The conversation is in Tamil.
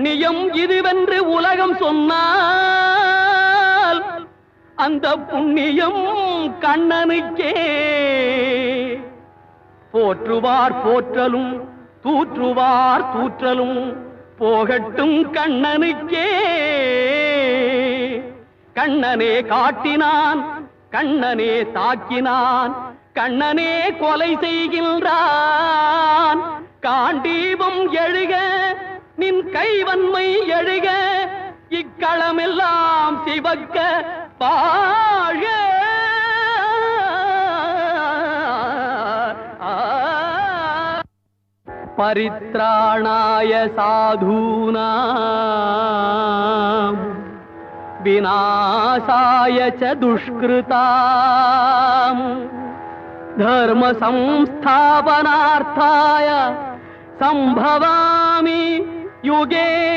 புண்ணியம் இதுவென்று உலகம் சொன்னால் அந்த புண்ணியம் கண்ணனுக்கே. போற்றுவார் போற்றலும் தூற்றுவார் தூற்றலும் போகட்டும் கண்ணனுக்கே. கண்ணனே காட்டினான், கண்ணனே தாக்கினான், கண்ணனே கொலை செய்கின்றான். காண்டீபம் எழுக நின் கைவன்மை எழுக, இக்களமெல்லாம் சிவக்க வாழ்க. பரித்ராணாய சாதூனாம் விநாசாய ச துஷ்கிருதாம் தர்ம சம்ஸ்தாபனார்த்தாய சம்பவாமி யுகே